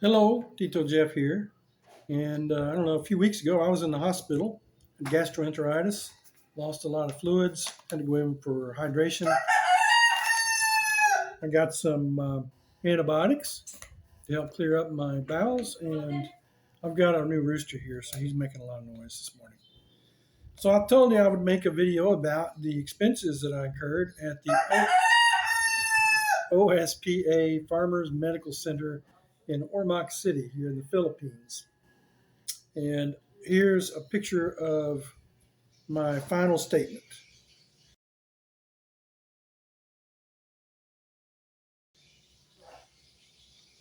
Hello, Tito Jeff here. And I don't know, a few weeks ago I was in the hospital, had gastroenteritis, lost a lot of fluids, had to go in for hydration. I got some antibiotics to help clear up my bowels, and I've got our new rooster here, so he's making a lot of noise this morning. So I told you I would make a video about the expenses that I incurred at the OSPA Farmers Medical Center in Ormoc City here in the Philippines. And here's a picture of my final statement.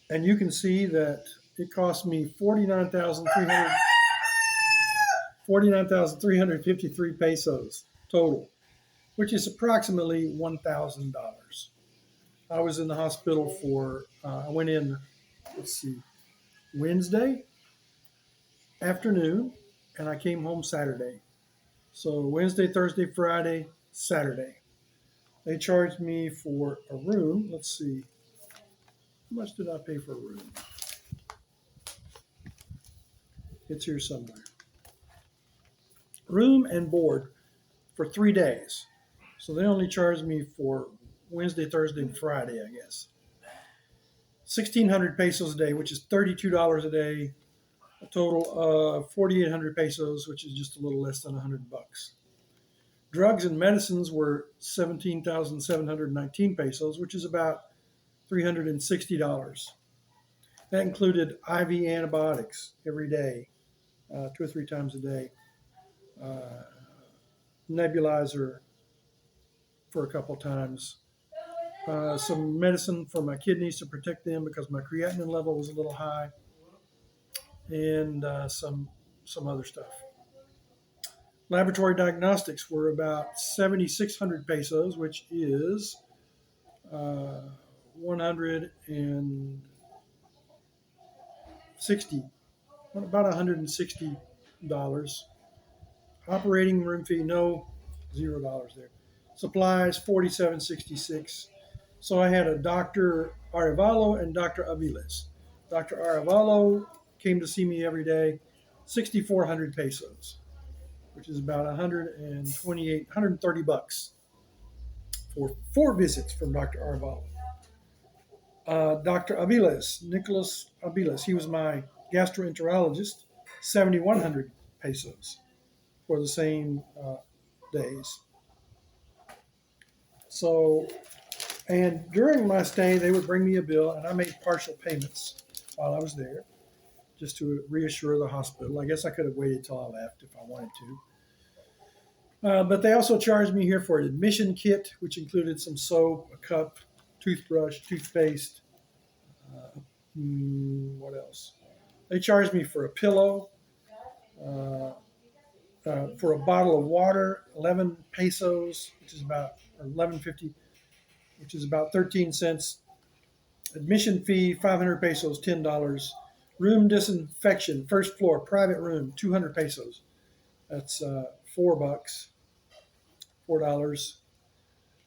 And you can see that it cost me 49,353 pesos total, which is approximately $1,000. I was in the hospital for, I went in, let's see, Wednesday afternoon, and I came home Saturday. So Wednesday, Thursday, Friday, Saturday. They charged me for a room. Let's see, how much did I pay for a room? It's here somewhere. Room and board for 3 days. So they only charged me for Wednesday, Thursday, and Friday, I guess. 1,600 pesos a day, which is $32 a day. A total of 4,800 pesos, which is just a little less than $100. Drugs and medicines were 17,719 pesos, which is about $360. That included IV antibiotics every day, 2 or 3 times a day, uh, nebulizer for a couple times, some medicine for my kidneys to protect them because my creatinine level was a little high, and some other stuff. Laboratory diagnostics were about 7,600 pesos, which is 160, about $160. Operating room fee, no, $0 there. Supplies, 47.66. So I had a Dr. Arevalo and Dr. Aviles. Dr. Arevalo came to see me every day, 6,400 pesos, which is about 128, 130 bucks for 4 visits from Dr. Arevalo. Dr. Aviles, Nicholas Aviles, he was my gastroenterologist, 7,100 pesos for the same days. So, and during my stay, they would bring me a bill, and I made partial payments while I was there, just to reassure the hospital. I guess I could have waited till I left if I wanted to. But they also charged me here for an admission kit, which included some soap, a cup, toothbrush, toothpaste. What else? They charged me for a pillow, uh, for a bottle of water, 11 pesos, which is about, or 11.50, which is about 13 cents. Admission fee, 500 pesos, $10. Room disinfection, first floor, private room, 200 pesos. That's $4, $4.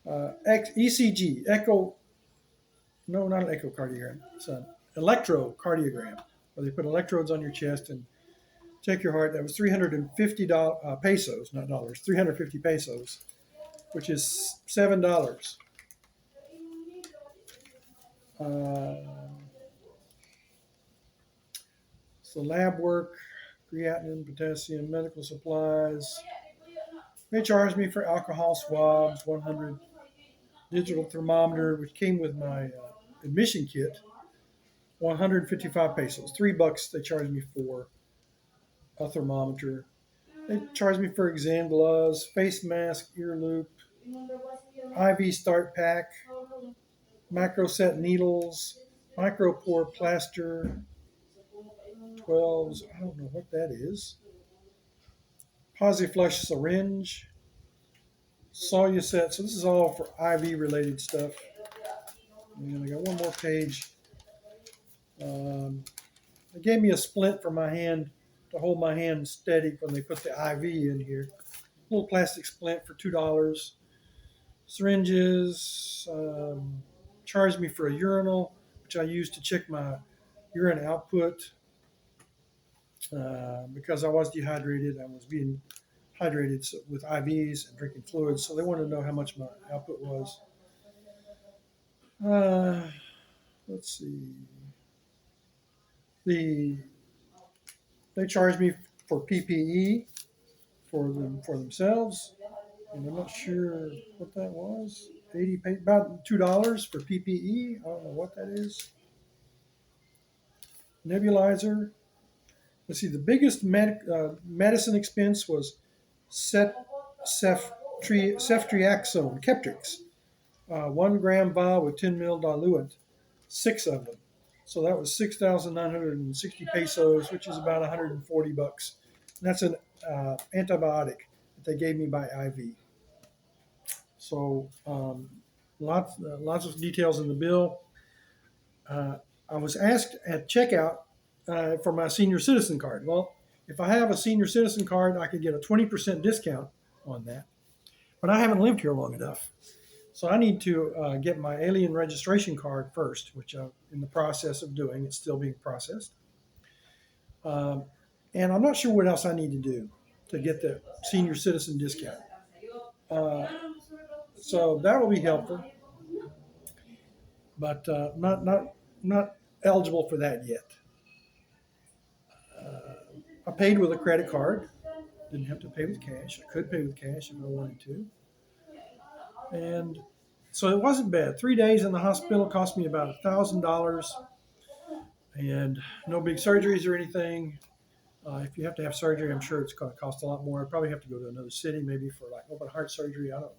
ECG, echo, no, not an echocardiogram. It's an electrocardiogram, where they put electrodes on your chest and check your heart. That was 350 pesos, not dollars, 350 pesos, which is $7. Uh, so lab work, creatinine, potassium, medical supplies. They charged me for alcohol swabs, 100. Digital thermometer, which came with my admission kit, 155 pesos. $3 they charged me for a thermometer. They charged me for exam gloves, face mask, ear loop, IV start pack, macro set needles, micropore plaster, 12s. I don't know what that is. Posiflush syringe, Soluset. So this is all for IV related stuff. And I got one more page. They gave me a splint for my hand to hold my hand steady when they put the IV in here. A little plastic splint for $2. Syringes. Charged me for a urinal, which I used to check my urine output because I was dehydrated. I was being hydrated with IVs and drinking fluids, so they wanted to know how much my output was. Uh, let's see. The They charged me for PPE for themselves, and I'm not sure what that was. About $2 for PPE. I don't know what that is. Nebulizer. Let's see. The biggest medicine expense was ceftriaxone, Keptrix, 1 gram vial with 10 ml diluent, 6 of them. So that was 6,960 pesos, which is about 140 bucks. And that's an antibiotic that they gave me by IV. So lots of details in the bill. Uh, I was asked at checkout for my senior citizen card. Well, if I have a senior citizen card, I could get a 20% discount on that. But I haven't lived here long enough. So I need to get my alien registration card first, which I'm in the process of doing. It's still being processed. Um, and I'm not sure what else I need to do to get the senior citizen discount. Uh, so that will be helpful, but not eligible for that yet. I paid with a credit card. Didn't have to pay with cash. I could pay with cash if I wanted to. And so it wasn't bad. 3 days in the hospital cost me about $1,000, and no big surgeries or anything. If you have to have surgery, I'm sure it's going to cost a lot more. I'd probably have to go to another city, maybe for like open heart surgery. I don't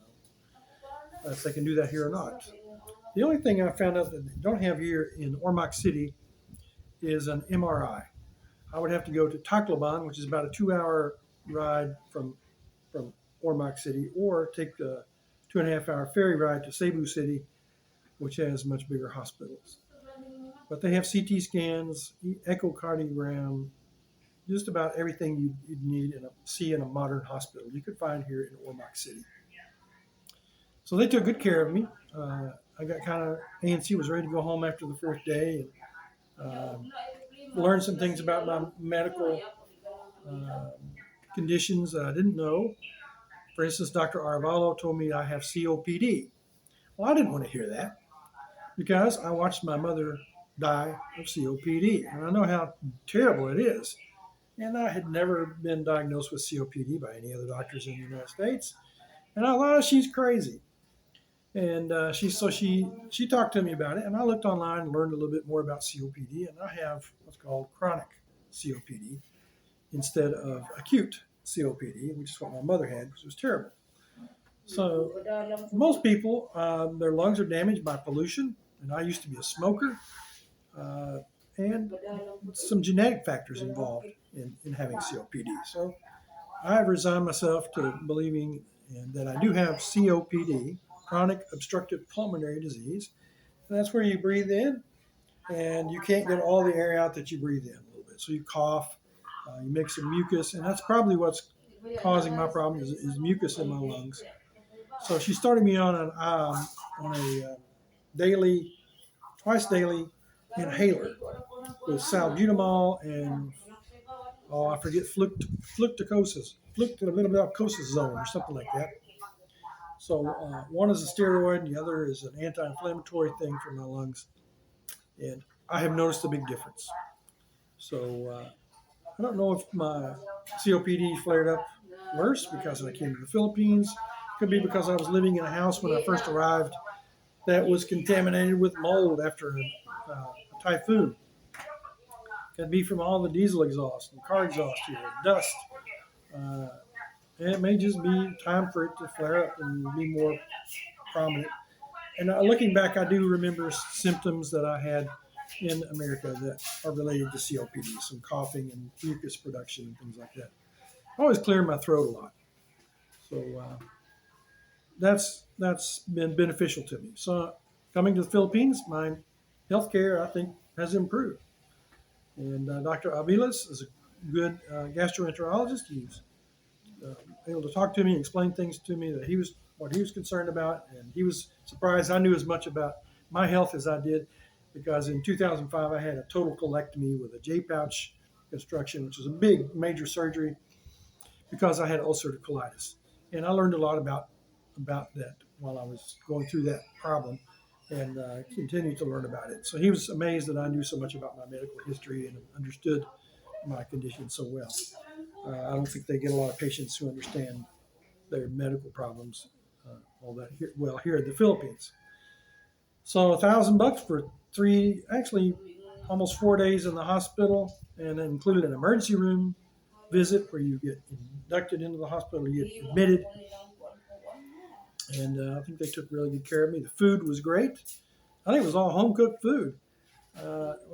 know if they can do that here or not. The only thing I found out that they don't have here in Ormoc City is an MRI. I would have to go to Tacloban, which is about a 2 hour ride from Ormoc City, or take the 2.5 hour ferry ride to Cebu City, which has much bigger hospitals. But they have CT scans, echocardiogram, just about everything you'd need and see in a modern hospital you could find here in Ormoc City. So they took good care of me. I got kind of antsy, was ready to go home after the fourth day, and learned some things about my medical uh, conditions that I didn't know. For instance, Dr. Arvalo told me I have COPD. Well, I didn't want to hear that because I watched my mother die of COPD, and I know how terrible it is. And I had never been diagnosed with COPD by any other doctors in the United States. And I thought, oh, she's crazy. And she talked to me about it, and I looked online and learned a little bit more about COPD, and I have what's called chronic COPD instead of acute COPD, which is what my mother had, which was terrible. So most people, their lungs are damaged by pollution, and I used to be a smoker, uh, and some genetic factors involved in having COPD. So I have resigned myself to believing that I do have COPD, chronic obstructive pulmonary disease. And that's where you breathe in and you can't get all the air out that you breathe in a little bit. So you cough, you make some mucus, and that's probably what's causing my problem is mucus in my lungs. So she started me on a daily, twice daily inhaler with salbutamol and I forget fluctocosazone or something like that. So one is a steroid, and the other is an anti-inflammatory thing for my lungs, and I have noticed a big difference. So I don't know if my COPD flared up worse because I came to the Philippines. Could be because I was living in a house when I first arrived that was contaminated with mold after a typhoon. Could be from all the diesel exhaust and car exhaust here, dust. Uh, and it may just be time for it to flare up and be more prominent. And looking back, I do remember symptoms that I had in America that are related to COPD, some coughing and mucus production and things like that. I always clear my throat a lot. So that's been beneficial to me. So coming to the Philippines, my healthcare, I think, has improved. And Dr. Aviles is a good gastroenterologist. He's uh, able to talk to me and explain things to me that what he was concerned about, and he was surprised I knew as much about my health as I did. because in 2005 I had a total colectomy with a J pouch construction, which is a big major surgery because I had ulcerative colitis, and I learned a lot about that while I was going through that problem, and continued to learn about it. So he was amazed that I knew so much about my medical history and understood my condition so well. I don't think they get a lot of patients who understand their medical problems all that here, well here in the Philippines. So $1,000 for actually almost 4 days in the hospital, and that included an emergency room visit where you get inducted into the hospital, you get admitted, and I think they took really good care of me. The food was great. I think it was all home cooked food,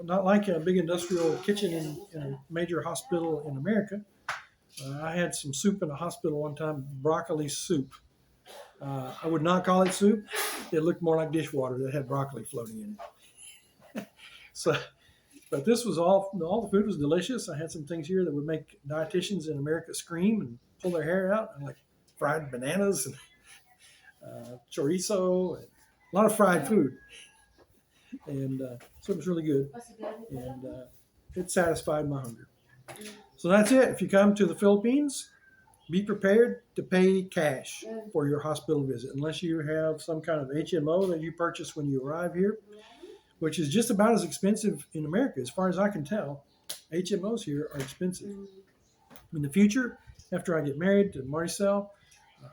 not like a big industrial kitchen in a major hospital in America. I had some soup in a hospital one time, broccoli soup. I would not call it soup. It looked more like dishwater that had broccoli floating in it. So, but this was all the food was delicious. I had some things here that would make dietitians in America scream and pull their hair out. I like fried bananas and chorizo, and a lot of fried food. And so it was really good. And it satisfied my hunger. So that's it. If you come to the Philippines, be prepared to pay cash for your hospital visit, unless you have some kind of HMO that you purchase when you arrive here, which is just about as expensive in America. As far as I can tell, HMOs here are expensive. In the future, after I get married to Maricel,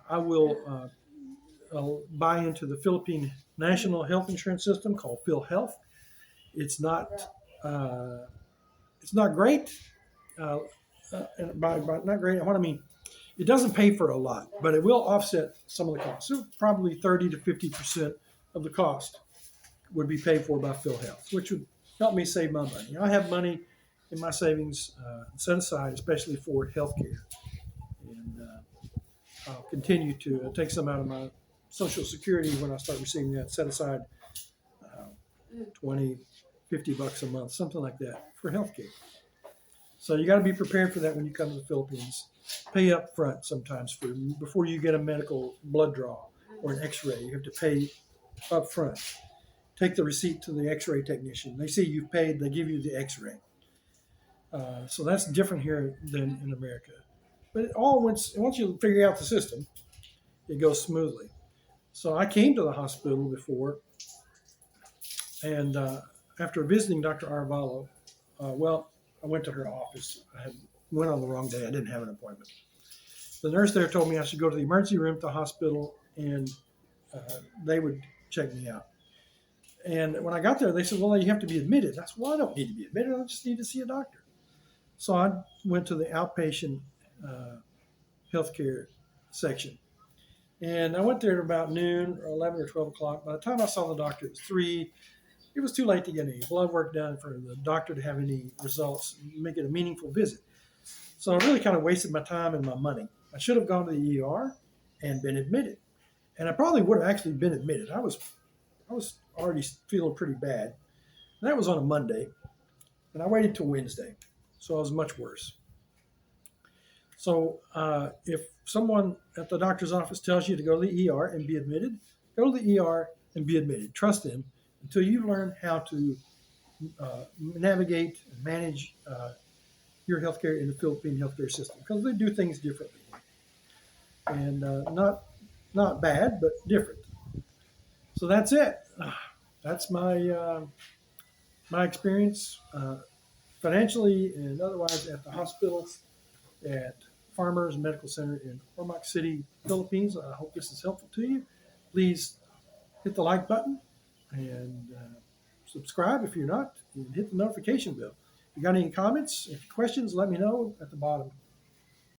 I will I'll buy into the Philippine national health insurance system called PhilHealth. It's not uh, it's not great. Uh, by not great, what I mean, it doesn't pay for a lot, but it will offset some of the costs. So probably 30 to 50% of the cost would be paid for by PhilHealth, which would help me save my money. I have money in my savings set aside, especially for healthcare, and I'll continue to take some out of my Social Security when I start receiving that. Set aside 20, $50 a month, something like that, for healthcare. So you got to be prepared for that when you come to the Philippines. Pay up front sometimes before you get a medical blood draw or an X-ray. You have to pay up front. Take the receipt to the X-ray technician. They see you've paid. They give you the X-ray. So that's different here than in America. But once you figure out the system, it goes smoothly. So I came to the hospital before, and after visiting Dr. Arvalo, I went to her office. Went on the wrong day. I didn't have an appointment. The nurse there told me I should go to the emergency room at the hospital, and uh, they would check me out. And when I got there, they said, "Well, you have to be admitted." I said, "Well, I don't need to be admitted. I just need to see a doctor." So I went to the outpatient uh, healthcare section, and I went there at about noon or 11 or 12 o'clock. By the time I saw the doctor, it was 3. It was too late to get any blood work done for the doctor to have any results, make it a meaningful visit. So I really kind of wasted my time and my money. I should have gone to the ER and been admitted. And I probably would have actually been admitted. I was already feeling pretty bad. And that was on a Monday. And I waited till Wednesday. So I was much worse. So if someone at the doctor's office tells you to go to the ER and be admitted, go to the ER and be admitted. Trust them until you learn how to navigate and manage your healthcare in the Philippine healthcare system, because they do things differently, and not bad, but different. So that's it. That's my experience financially and otherwise at the hospital at Farmers Medical Center in Ormoc City, Philippines. I hope this is helpful to you. Please hit the like button and subscribe if you're not, and hit the notification bell. If you got any comments, if questions, let me know at the bottom.